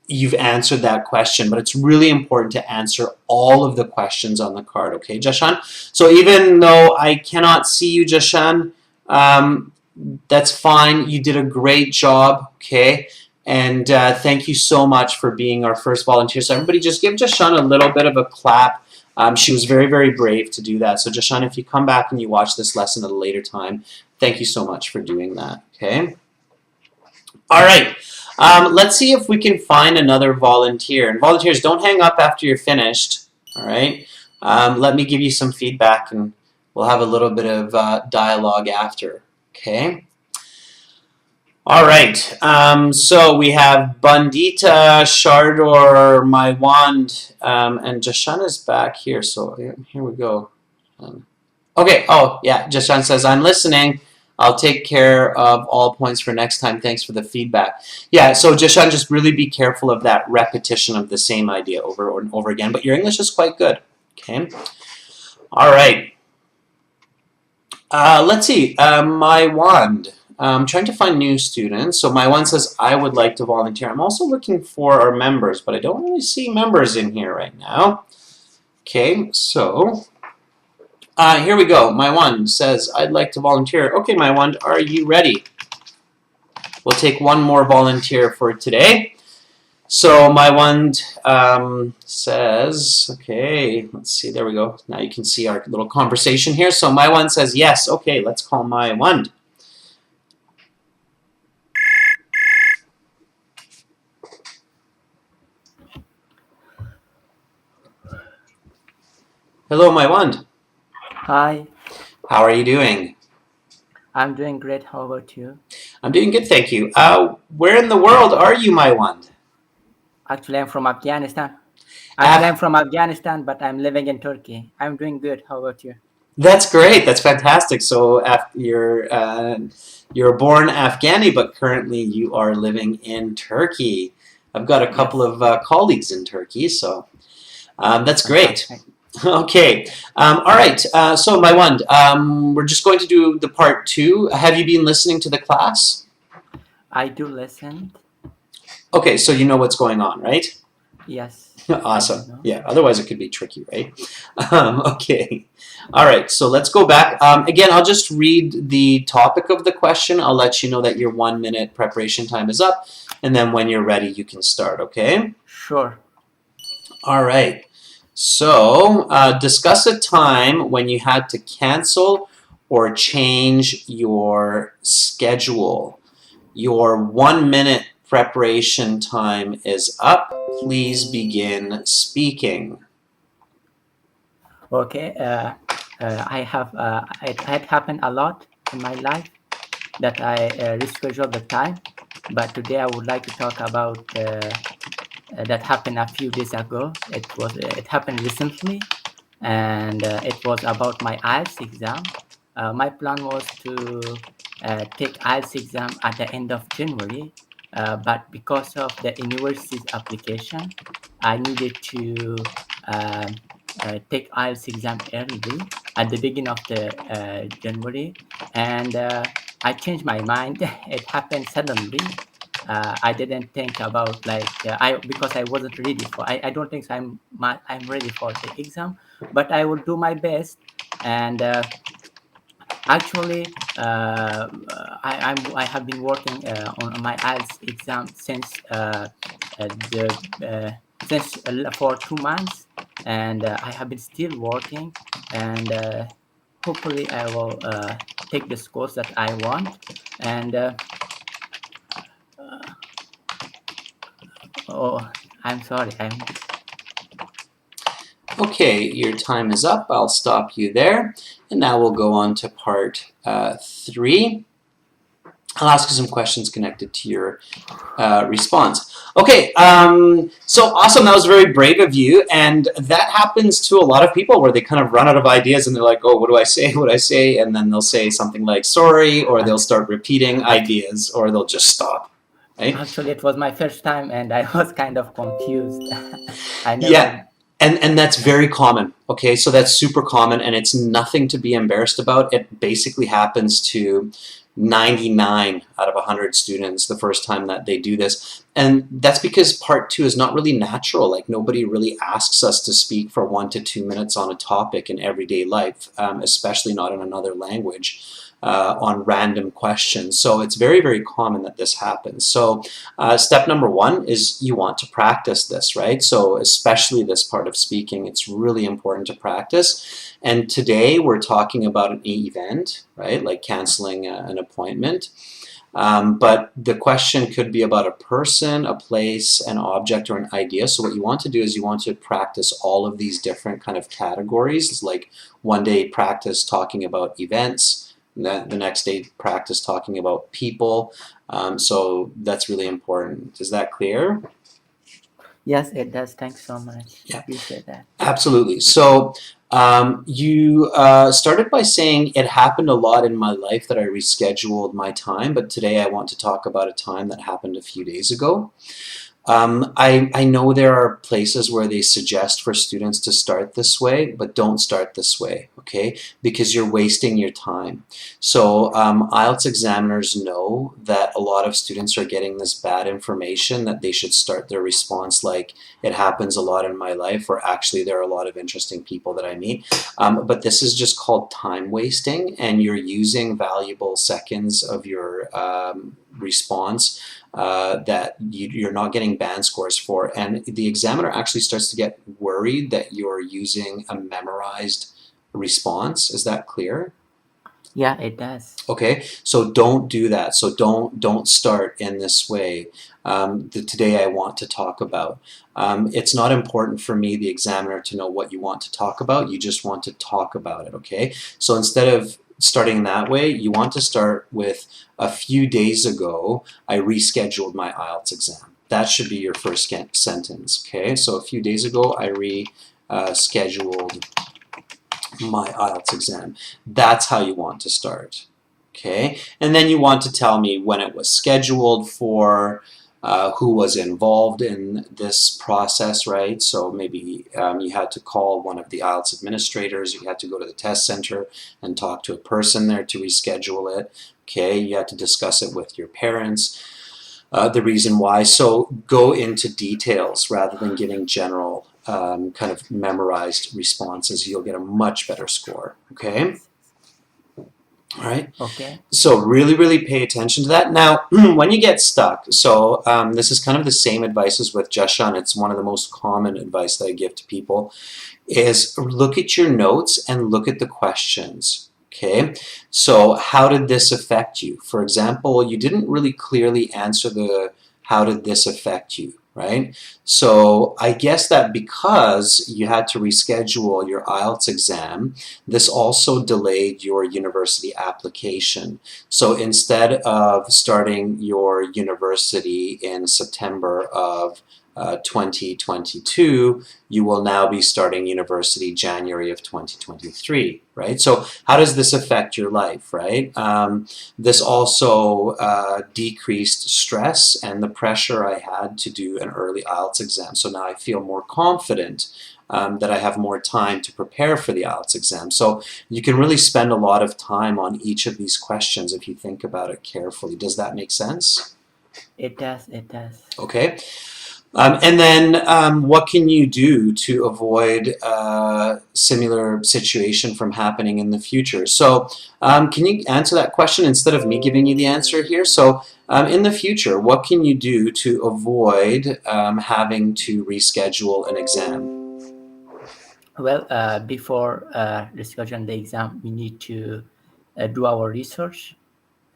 you've answered that question, but it's really important to answer all of the questions on the card, okay, Jashan? So even though I cannot see you, Jashan, that's fine. You did a great job, okay? And thank you so much for being our first volunteer. So everybody just give Jashan a little bit of a clap. She was very, very brave to do that. So Jashan, if you come back and you watch this lesson at a later time, thank you so much for doing that, okay? All right. Let's see if we can find another volunteer. And volunteers, don't hang up after you're finished, all right? Let me give you some feedback and we'll have a little bit of dialogue after. Okay. All right. So we have Bandita, Shardor, My Wand, and Jashan is back here. So here we go. Okay. Oh, yeah. Jashan says, I'm listening. I'll take care of all points for next time. Thanks for the feedback. Yeah, so Jashan, just really be careful of that repetition of the same idea over and over again. But your English is quite good. Okay. All right. Let's see. My Wand. I'm trying to find new students. So My Wand says, I would like to volunteer. I'm also looking for our members, but I don't really see members in here right now. Okay, so here we go. My Wand says, I'd like to volunteer. Okay, My Wand, are you ready? We'll take one more volunteer for today. So My Wand says, okay, let's see, there we go. Now you can see our little conversation here. So My Wand says, yes, okay, let's call My Wand. Hello, My Wand. Hi, How are you doing? I'm doing great. How about you? I'm doing good, thank you. Where in the world are you, My Wand? Actually, I'm from Afghanistan. Af I'm from Afghanistan, but I'm living in Turkey. I'm doing good. How about you? That's great. That's fantastic. So you're born Afghani, but currently you are living in Turkey. I've got a couple Yes, of colleagues in Turkey, so that's great. fantastic. Okay. All right. So My Wand, we're just going to do the part 2. Have you been listening to the class? I do listen. Okay, so you know what's going on, right? Yes. Awesome. know. Yeah, otherwise it could be tricky, right? Okay. All right, so let's go back. Again, I'll just read the topic of the question. I'll let you know that your 1 minute preparation time is up, and then when you're ready, you can start, okay? Sure. All right. So, discuss a time when you had to cancel or change your schedule. Your 1 minute preparation time is up. Please begin speaking. Okay. It had happened a lot in my life that I rescheduled the time, but today I would like to talk about that happened a few days ago. It happened recently, and it was about my IELTS exam. My plan was to take IELTS exam at the end of January, but because of the university's application, I needed to take IELTS exam early at the beginning of the January, and I changed my mind. It happened suddenly. I didn't think about because I wasn't ready for. I don't think I'm ready for the exam, but I will do my best. And actually, I have been working on my IELTS exam the since for 2 months, and I have been still working, and hopefully I will take the scores that I want. And oh, I'm sorry. Okay, your time is up. I'll stop you there. And now we'll go on to part 3. I'll ask you some questions connected to your response. Okay, so awesome. That was very brave of you. And that happens to a lot of people where they kind of run out of ideas and they're like, oh, what do I say? What do I say? And then they'll say something like sorry, or they'll start repeating ideas, or they'll just stop. Right? Actually, it was my first time, and I was kind of confused. I Yeah, never. and that's very common. Okay, so that's super common, and it's nothing to be embarrassed about. It basically happens to 99 out of 100 students the first time that they do this, and that's because part 2 is not really natural. Like, nobody really asks us to speak for 1 to 2 minutes on a topic in everyday life, especially not in another language. On random questions. So it's very, very common that this happens. So step number 1 is you want to practice this, right? So especially this part of speaking, it's really important to practice. And today we're talking about an event, right? Like canceling an appointment. But the question could be about a person, a place, an object, or an idea. So what you want to do is you want to practice all of these different kind of categories. It's like one day practice talking about events, the next day practice talking about people. So that's really important. Is that clear? Yes, it does. Thanks so much. Yeah. Appreciate that. Absolutely. So you started by saying it happened a lot in my life that I rescheduled my time, but today I want to talk about a time that happened a few days ago. I know there are places where they suggest for students to start this way, but don't start this way, okay? Because you're wasting your time. So IELTS examiners know that a lot of students are getting this bad information that they should start their response like, it happens a lot in my life, or actually there are a lot of interesting people that I meet. But this is just called time wasting, and you're using valuable seconds of your response that you're not getting band scores for, and the examiner actually starts to get worried that you're using a memorized response. Is that clear? Yeah, it does. Okay, so don't do that. So don't start in this way. Today I want to talk about. It's not important for me, the examiner, to know what you want to talk about. You just want to talk about it, okay? So instead of starting that way, you want to start with a few days ago, I rescheduled my IELTS exam. That should be your first sentence, okay? So a few days ago, I rescheduled my IELTS exam. That's how you want to start, okay? And then you want to tell me when it was scheduled for, who was involved in this process, right? So maybe you had to call one of the IELTS administrators, you had to go to the test center and talk to a person there to reschedule it, okay? You had to discuss it with your parents. the reason why. So go into details rather than giving general kind of memorized responses. You'll get a much better score. Okay? All right. Okay. So really, really pay attention to that. Now, when you get stuck, so this is kind of the same advice as with Jashan. It's one of the most common advice that I give to people is look at your notes and look at the questions. Okay, so how did this affect you? For example, you didn't really clearly answer the how did this affect you, right? So I guess that because you had to reschedule your IELTS exam, this also delayed your university application. So instead of starting your university in September of 2022, you will now be starting university January of 2023, right? So how does this affect your life, right? This also decreased stress and the pressure I had to do an early IELTS exam. So now I feel more confident that I have more time to prepare for the IELTS exam. So you can really spend a lot of time on each of these questions if you think about it carefully. Does that make sense? It does. It does. Okay. And then what can you do to avoid a similar situation from happening in the future? So can you answer that question instead of me giving you the answer here? So in the future, what can you do to avoid having to reschedule an exam? Well, before rescheduling the exam, we need to do our research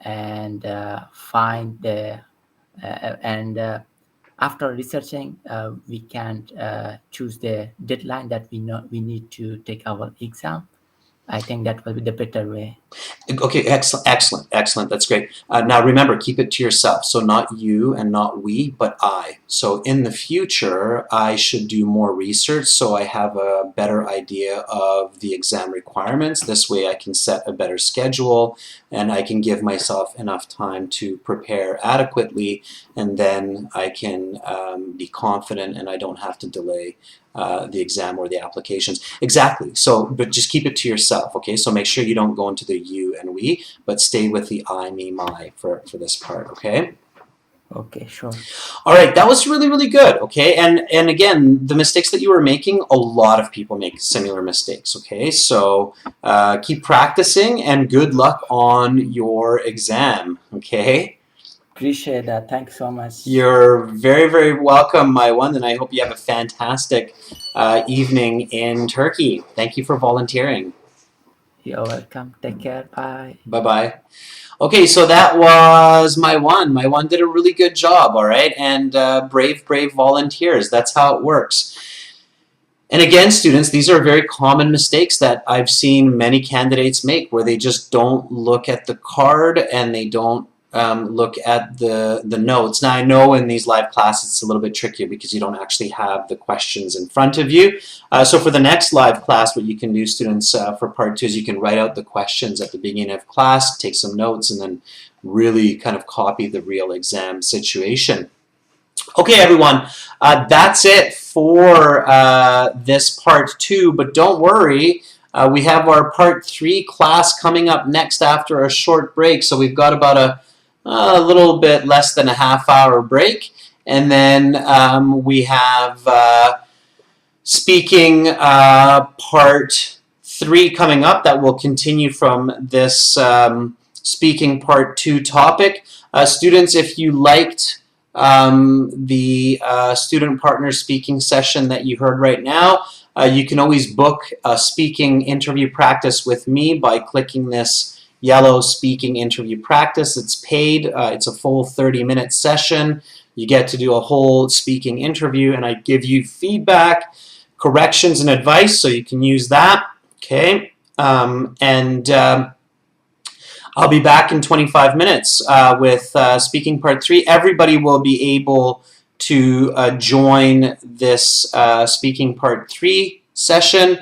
and find the after researching, we can choose the deadline that we know we need to take our exam. I think that will be the better way. Okay, excellent, excellent, excellent. That's great. Now remember, keep it to yourself. So not you and not we, but I. So in the future, I should do more research so I have a better idea of the exam requirements. This way I can set a better schedule and I can give myself enough time to prepare adequately, and then I can be confident and I don't have to delay the exam or the applications. Exactly. So, but just keep it to yourself, okay? So make sure you don't go into the you and we, but stay with the I, me, my for this part, okay? Okay, sure. All right, that was really, really good, okay? And again, the mistakes that you were making, a lot of people make similar mistakes, okay? So keep practicing and good luck on your exam, okay? Appreciate that. Thanks so much. You're very, very welcome, my one, and I hope you have a fantastic evening in Turkey. Thank you for volunteering. You're welcome. Take care. Bye. Bye-bye. Okay, so that was my one. My one did a really good job, all right? And brave, brave volunteers. That's how it works. And again, students, these are very common mistakes that I've seen many candidates make where they just don't look at the card and they don't look at the notes. Now, I know in these live classes it's a little bit trickier because you don't actually have the questions in front of you. So for the next live class, what you can do, students, for part 2 is you can write out the questions at the beginning of class, take some notes, and then really kind of copy the real exam situation. Okay, everyone, that's it for this part 2, but don't worry. We have our part 3 class coming up next after a short break, so we've got about a little bit less than a half-hour break, and then we have speaking part 3 coming up that will continue from this speaking part 2 topic. Students, if you liked the student partner speaking session that you heard right now, you can always book a speaking interview practice with me by clicking this yellow speaking interview practice. It's paid. It's a full 30-minute session. You get to do a whole speaking interview, and I give you feedback, corrections, and advice, so you can use that. Okay, I'll be back in 25 minutes with speaking part 3. Everybody will be able to join this speaking part 3 session.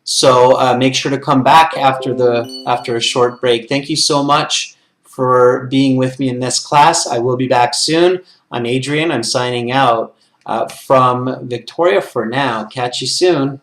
So make sure to come back after a short break. Thank you so much for being with me in this class. I will be back soon. I'm Adrian. I'm signing out from Victoria for now. Catch you soon.